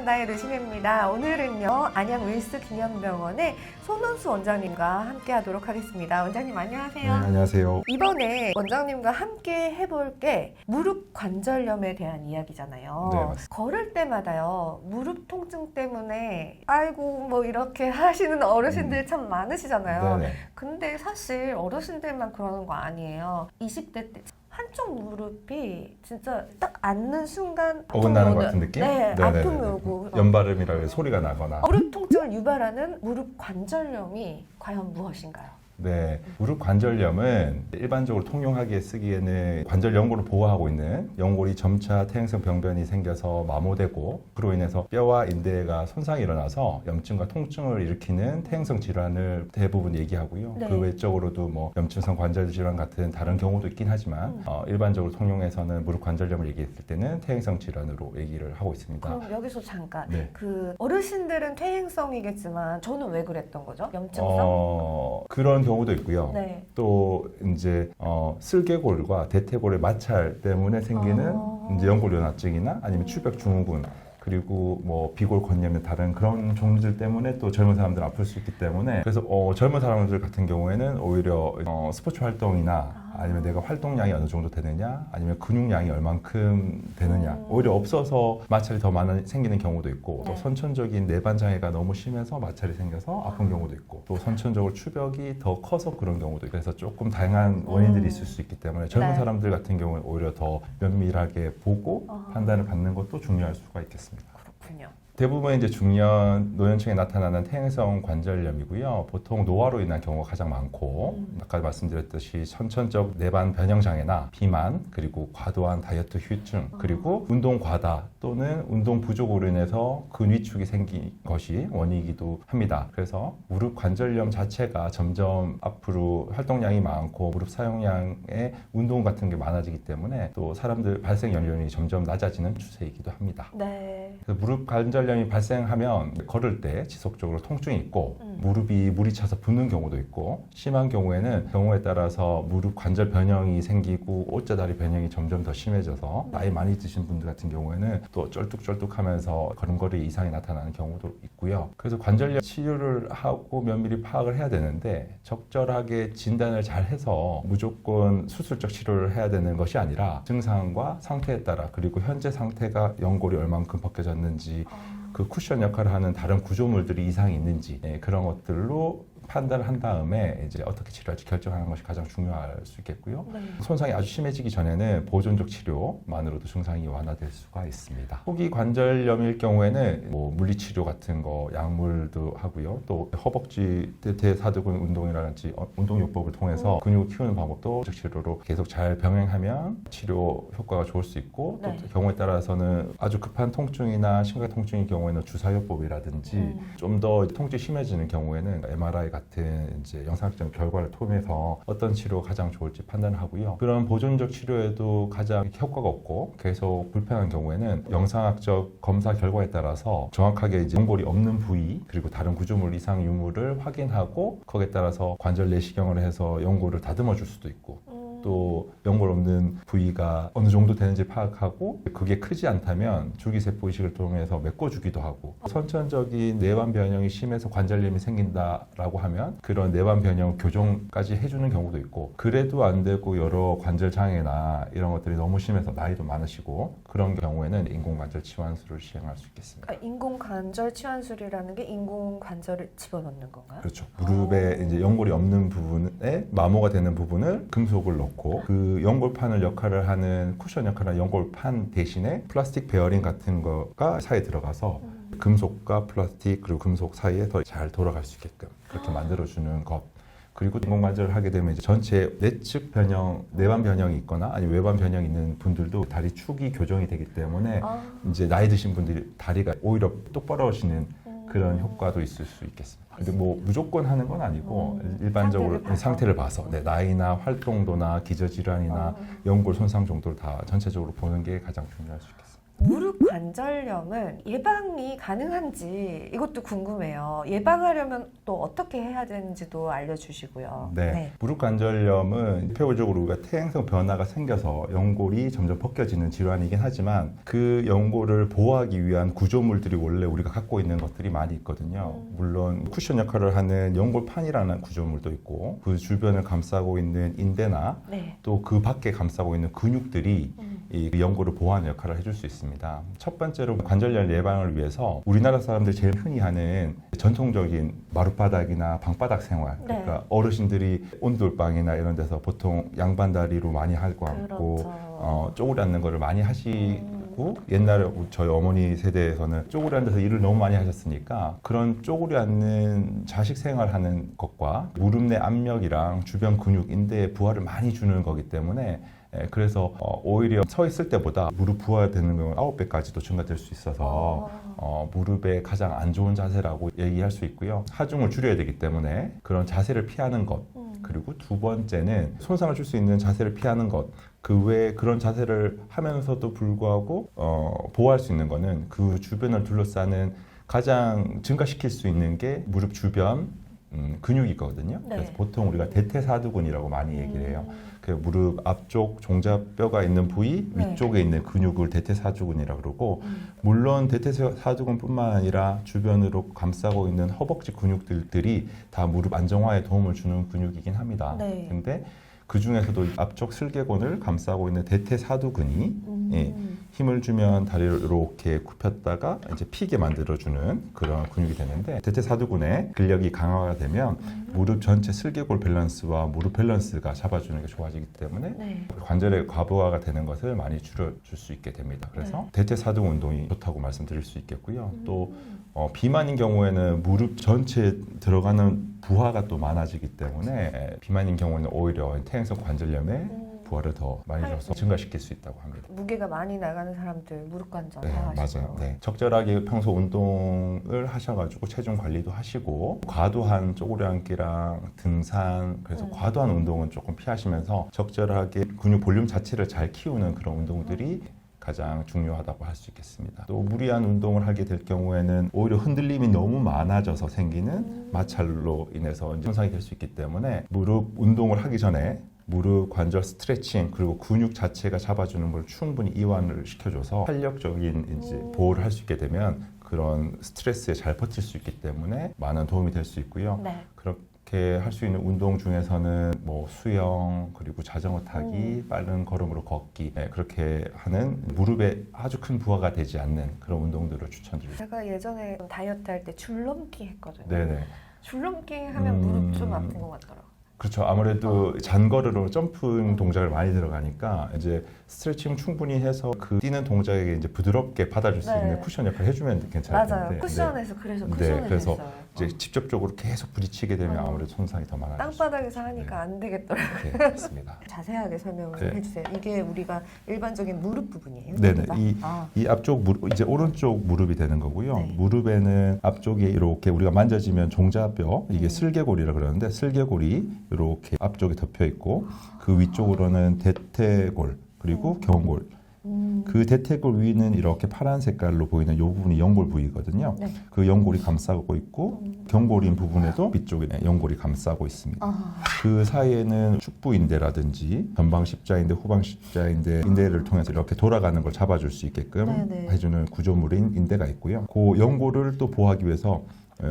상담다의 르심입니다. 오늘은요, 안양 윌스 기념병원의 손원수 원장님과 함께 하도록 하겠습니다. 원장님 안녕하세요. 네, 안녕하세요. 이번에 원장님과 함께 해볼 게 무릎 관절염에 대한 이야기잖아요. 네, 맞습니다. 걸을 때마다요, 무릎 통증 때문에 아이고 뭐 이렇게 하시는 어르신들 참 많으시잖아요. 네네. 근데 사실 어르신들만 그러는 거 아니에요. 20대 때 한쪽 무릎이 진짜 딱 앉는 순간 어긋나는 아픔이 것 오는- 같은 느낌? 네, 네네네. 아픔이 오고 연발음이라 해서 소리가 나거나. 무릎 통증을 유발하는 무릎 관절염이 과연 무엇인가요? 네, 무릎 관절염은 일반적으로 통용하게 쓰기에는 관절 연골을 보호하고 있는 연골이 점차 퇴행성 병변이 생겨서 마모되고 그로 인해서 뼈와 인대가 손상이 일어나서 염증과 통증을 일으키는 퇴행성 질환을 대부분 얘기하고요. 네. 그 외적으로도 뭐 염증성 관절 질환 같은 다른 경우도 있긴 하지만 일반적으로 통용해서는 무릎 관절염을 얘기했을 때는 퇴행성 질환으로 얘기를 하고 있습니다. 그럼 여기서 잠깐 네. 그 어르신들은 퇴행성이겠지만 저는 왜 그랬던 거죠? 염증성? 그런 경우도 있고요. 네. 또 이제 슬개골과 대퇴골의 마찰 때문에 생기는 이제 연골연화증이나 아니면 출벽 증후군 그리고 뭐 비골 건염 다른 그런 종들 때문에 또 젊은 사람들 아플 수 있기 때문에 그래서 젊은 사람들 같은 경우에는 오히려 스포츠 활동이나 아니면 내가 활동량이 어느 정도 되느냐 아니면 근육량이 얼만큼 되느냐 오히려 없어서 마찰이 더 많이 생기는 경우도 있고 또 네. 선천적인 내반 장애가 너무 심해서 마찰이 생겨서 아픈 경우도 있고 또 선천적으로 출벽이 더 커서 그런 경우도 있고 그래서 조금 다양한 원인들이 있을 수 있기 때문에 젊은 네. 사람들 같은 경우는 오히려 더 면밀하게 보고 판단을 받는 것도 중요할 수가 있겠습니다. 그렇군요. 대부분 이제 중년 노년층에 나타나는 퇴행성 관절염이고요. 보통 노화로 인한 경우가 가장 많고 아까 말씀드렸듯이 선천적 내반 변형 장애나 비만 그리고 과도한 다이어트 후유증 그리고 운동 과다 또는 운동 부족으로 인해서 근위축이 생긴 것이 원인이기도 합니다. 그래서 무릎 관절염 자체가 점점 앞으로 활동량이 많고 무릎 사용량의 운동 같은 게 많아지기 때문에 또 사람들 발생 연령이 점점 낮아지는 추세이기도 합니다. 네. 그래서 무릎 관절염이 발생하면 걸을 때 지속적으로 통증이 있고 무릎이 물이 차서 붓는 경우도 있고 심한 경우에는 경우에 따라서 무릎 관절 변형이 생기고 옷자다리 변형이 점점 더 심해져서 나이 많이 드신 분들 같은 경우에는 또 쩔뚝쩔뚝하면서 걸음걸이 이상이 나타나는 경우도 있고요. 그래서 관절염 치료를 하고 면밀히 파악을 해야 되는데 적절하게 진단을 잘 해서 무조건 수술적 치료를 해야 되는 것이 아니라 증상과 상태에 따라 그리고 현재 상태가 연골이 얼만큼 벗겨졌는지 그 쿠션 역할을 하는 다른 구조물들이 이상이 있는지 그런 것들로 판단을 한 다음에 이제 어떻게 치료할지 결정하는 것이 가장 중요할 수 있겠고요. 네. 손상이 아주 심해지기 전에는 보존적 치료만으로도 증상이 완화될 수가 있습니다. 후기 관절염일 경우에는 뭐 물리치료 같은 거 약물도 하고요. 또 허벅지 대퇴사두근 운동이라든지 운동요법을 통해서 근육을 키우는 방법도 치료로 계속 잘 병행하면 치료 효과가 좋을 수 있고 네. 또 경우에 따라서는 아주 급한 통증이나 심각 통증인 경우에는 주사요법이라든지 좀 더 통증이 심해지는 경우에는 MRI 같은 이제 영상학적 결과를 통해서 어떤 치료가 가장 좋을지 판단을 하고요. 그런 보존적 치료에도 가장 효과가 없고 계속 불편한 경우에는 영상학적 검사 결과에 따라서 정확하게 이제 연골이 없는 부위 그리고 다른 구조물 이상 유무를 확인하고 거기에 따라서 관절 내시경을 해서 연골을 다듬어 줄 수도 있고 또 연골 없는 부위가 어느 정도 되는지 파악하고 그게 크지 않다면 줄기세포 이식을 통해서 메꿔주기도 하고 선천적인 내반 변형이 심해서 관절염이 생긴다라고 하면 그런 내반 변형 교정까지 해주는 경우도 있고 그래도 안 되고 여러 관절 장애나 이런 것들이 너무 심해서 나이도 많으시고 그런 경우에는 인공관절 치환술을 시행할 수 있겠습니다. 그러니까 인공관절 치환술이라는 게 인공관절을 집어넣는 건가요? 그렇죠. 무릎에 이제 연골이 없는 부분에 마모가 되는 부분을 금속을 넣고 그 연골판을 역할을 하는 쿠션 역할을 하는 연골판 대신에 플라스틱 베어링 같은 거가 사이에 들어가서 금속과 플라스틱 그리고 금속 사이에 더 잘 돌아갈 수 있게끔 그렇게 만들어주는 것. 그리고 인공관절을 하게 되면 이제 전체 내측 변형, 내반 변형이 있거나 아니면 외반 변형이 있는 분들도 다리 축이 교정이 되기 때문에 이제 나이 드신 분들이 다리가 오히려 똑바로지는 그런 효과도 있을 수 있겠습니다. 근데 뭐 무조건 하는 건 아니고 일반적으로 상태를 봐서 나이나 활동도나 기저질환이나 연골 손상 정도를 다 전체적으로 보는 게 가장 중요할 수 있겠습니다. 무릎 관절염은 예방이 가능한지 이것도 궁금해요. 예방하려면 또 어떻게 해야 되는지도 알려주시고요. 네. 무릎 관절염은 대표적으로 우리가 퇴행성 변화가 생겨서 연골이 점점 벗겨지는 질환이긴 하지만 그 연골을 보호하기 위한 구조물들이 원래 우리가 갖고 있는 것들이 많이 있거든요. 물론 쿠션 역할을 하는 연골판이라는 구조물도 있고 그 주변을 감싸고 있는 인대나 네. 또 그 밖에 감싸고 있는 근육들이 이 연골을 보호하는 역할을 해줄 수 있습니다. 첫 번째로 관절염 예방을 위해서 우리나라 사람들이 제일 흔히 하는 전통적인 마룻바닥이나 방바닥 생활, 네. 그러니까 어르신들이 온돌방이나 이런 데서 보통 양반다리로 많이 하고 앉고 그렇죠. 쪼그려 앉는 거를 많이 하시고 옛날에 저희 어머니 세대에서는 쪼그려 앉아서 일을 너무 많이 하셨으니까 그런 쪼그려 앉는 자식 생활하는 것과 무릎 내 압력이랑 주변 근육, 인대에 부하를 많이 주는 거기 때문에 그래서 오히려 서 있을 때보다 무릎 부하되는 경우는 9배까지도 증가될 수 있어서 무릎에 가장 안 좋은 자세라고 얘기할 수 있고요. 하중을 줄여야 되기 때문에 그런 자세를 피하는 것. 그리고 두 번째는 손상을 줄 수 있는 자세를 피하는 것. 그 외에 그런 자세를 하면서도 불구하고 보호할 수 있는 거는 그 주변을 둘러싸는 가장 증가시킬 수 있는 게 무릎 주변 근육이거든요. 네. 그래서 보통 우리가 대퇴사두근이라고 많이 얘기를 해요. 그 무릎 앞쪽 종잡뼈가 있는 부위 네. 위쪽에 있는 근육을 대퇴사두근이라고 그러고 물론 대퇴사두근뿐만 아니라 주변으로 감싸고 있는 허벅지 근육들이 다 무릎 안정화에 도움을 주는 근육이긴 합니다. 네. 근데 그 중에서도 앞쪽 슬개곤을 감싸고 있는 대퇴사두근이 힘을 주면 다리를 이렇게 굽혔다가 이제 피게 만들어주는 그런 근육이 되는데 대퇴사두근의 근력이 강화가 되면 무릎 전체 슬개골 밸런스와 무릎 밸런스가 잡아주는 게 좋아지기 때문에 네. 관절의 과부하가 되는 것을 많이 줄여줄 수 있게 됩니다. 그래서 대퇴사두근 운동이 좋다고 말씀드릴 수 있겠고요. 또 비만인 경우에는 무릎 전체에 들어가는 부하가 또 많아지기 때문에 비만인 경우에는 오히려 퇴행성 관절염에 부하를 더 많이 줘서 증가시킬 수 있다고 합니다. 무게가 많이 나가는 사람들 무릎 관절 네, 다 하시고요. 맞아요. 네. 적절하게 평소 운동을 하셔가지고 체중 관리도 하시고 과도한 쪼그려 앉기랑 등산 그래서 과도한 운동은 조금 피하시면서 적절하게 근육 볼륨 자체를 잘 키우는 그런 운동들이 가장 중요하다고 할 수 있겠습니다. 또 무리한 운동을 하게 될 경우에는 오히려 흔들림이 너무 많아져서 생기는 마찰로 인해서 손상이 될 수 있기 때문에 무릎 운동을 하기 전에 무릎 관절 스트레칭 그리고 근육 자체가 잡아주는 걸 충분히 이완을 시켜줘서 탄력적인 이제 보호를 할 수 있게 되면 그런 스트레스에 잘 버틸 수 있기 때문에 많은 도움이 될 수 있고요. 네. 그렇게 할 수 있는 운동 중에서는 뭐 수영 그리고 자전거 타기, 빠른 걸음으로 걷기 그렇게 하는 무릎에 아주 큰 부하가 되지 않는 그런 운동들을 추천드립니다. 제가 예전에 다이어트 할 때 줄넘기 했거든요. 네네. 줄넘기 하면 무릎 좀 아픈 것 같더라고요. 그렇죠. 아무래도 잔거르로 점프 동작을 많이 들어가니까 이제 스트레칭 충분히 해서 그 뛰는 동작에 이제 부드럽게 받아줄 수 네. 있는 쿠션 역할을 해주면 괜찮을 텐데. 맞아요. 쿠션에서 그래서 네, 쿠션을 그래서 했어요. 이제 직접적으로 계속 부딪히게 되면 아무래도 손상이 더 많아질 수 땅바닥에서 하니까 안 되겠더라고요. 있게 됐습니다. 자세하게 설명을 네. 해주세요. 이게 우리가 일반적인 무릎 부분이에요. 네네. 여기가? 아. 이 앞쪽 무릎, 이제 오른쪽 무릎이 되는 거고요. 네. 무릎에는 앞쪽에 이렇게 우리가 만져지면 종자뼈, 이게 슬개골이라 그러는데 슬개골이 이렇게 앞쪽에 덮여 있고 그 위쪽으로는 대퇴골 그리고 경골. 그 대퇴골 위는 이렇게 파란 색깔로 보이는 이 부분이 연골 부위거든요. 네. 그 연골이 감싸고 있고 경골인 부분에도 위쪽에 연골이 감싸고 있습니다. 아. 그 사이에는 축부인대라든지 전방 십자인대, 후방 십자인대 인대를 통해서 이렇게 돌아가는 걸 잡아줄 수 있게끔 네네. 해주는 구조물인 인대가 있고요. 그 연골을 또 보호하기 위해서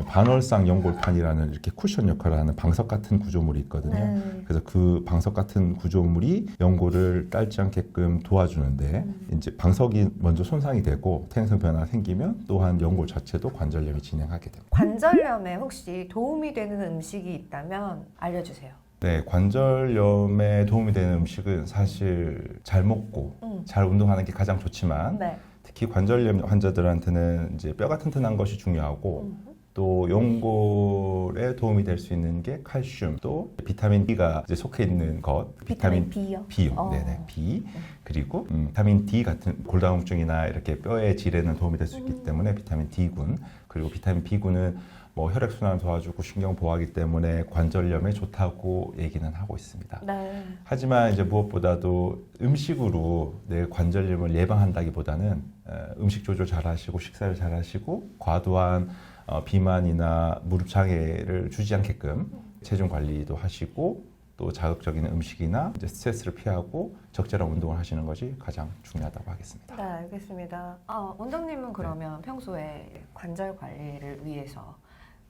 반월상 연골판이라는 이렇게 쿠션 역할을 하는 방석 같은 구조물이 있거든요. 네. 그래서 그 방석 같은 구조물이 연골을 딸지 않게끔 도와주는데 이제 방석이 먼저 손상이 되고 퇴행성 변화가 생기면 또한 연골 자체도 관절염이 진행하게 됩니다. 관절염에 혹시 도움이 되는 음식이 있다면 알려주세요. 네, 관절염에 도움이 되는 음식은 사실 잘 먹고 잘 운동하는 게 가장 좋지만 네. 특히 관절염 환자들한테는 이제 뼈가 튼튼한 것이 중요하고 또 연골에 도움이 될 수 있는 게 칼슘, 또 비타민 B가 이제 속해 있는 것, 비타민 B요? B요, 네네, B. 그리고 비타민 D 같은 골다공증이나 이렇게 뼈의 질에는 도움이 될 수 있기 때문에 비타민 D군, 그리고 비타민 B군은 뭐 혈액순환 도와주고 신경 보호하기 때문에 관절염에 좋다고 얘기는 하고 있습니다. 네. 하지만 이제 무엇보다도 음식으로 내 관절염을 예방한다기보다는 음식 조절 잘하시고 식사를 잘하시고 과도한 비만이나 무릎 장애를 주지 않게끔 체중 관리도 하시고 또 자극적인 음식이나 이제 스트레스를 피하고 적절한 운동을 하시는 것이 가장 중요하다고 하겠습니다. 네, 알겠습니다. 원장님은 그러면 평소에 관절 관리를 위해서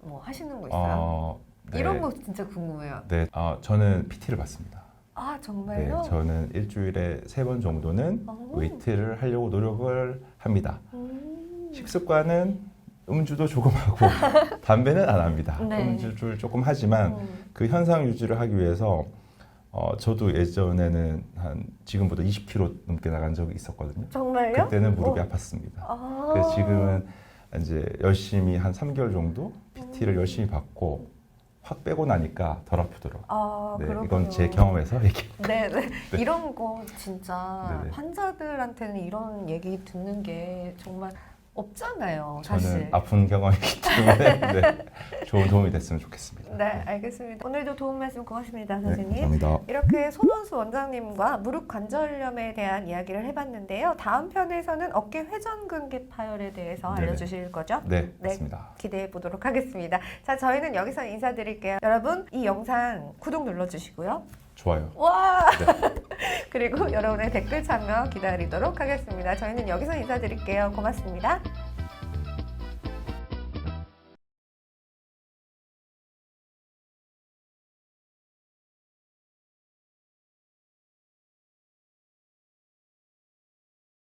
뭐 하시는 거 있어요? 네. 이런 거 진짜 궁금해요. 네, 저는 PT를 받습니다. 아, 네, 정말요? 저는 일주일에 3번 정도는 오. 웨이트를 하려고 노력을 합니다. 식습관은 음주도 조금 하고 담배는 안 합니다. 네. 음주를 조금 하지만 그 현상 유지를 하기 위해서 저도 예전에는 한 지금보다 20kg 넘게 나간 적이 있었거든요. 정말요? 그때는 무릎이 아팠습니다. 그래서 지금은 이제 열심히 한 3개월 정도 PT를 열심히 받고 확 빼고 나니까 덜 아프더라고요. 네, 그렇군요. 이건 제 경험에서 얘기. 네. 이런 거 진짜 네네. 환자들한테는 이런 얘기 듣는 게 정말 없잖아요, 저는 사실. 아픈 경험이기 때문에 네, 좋은 도움이 됐으면 좋겠습니다. 네, 알겠습니다. 오늘도 도움 말씀 고맙습니다, 네, 선생님. 감사합니다. 이렇게 손원수 원장님과 무릎 관절염에 대한 이야기를 해봤는데요. 다음 편에서는 어깨 회전근개 파열에 대해서 네네. 알려주실 거죠? 네, 네. 맞습니다. 기대해 보도록 하겠습니다. 자, 저희는 여기서 인사드릴게요. 여러분, 이 영상 구독 눌러주시고요. 좋아요. 와! 네. 그리고 여러분의 댓글 참여 기다리도록 하겠습니다. 저희는 여기서 인사드릴게요. 고맙습니다.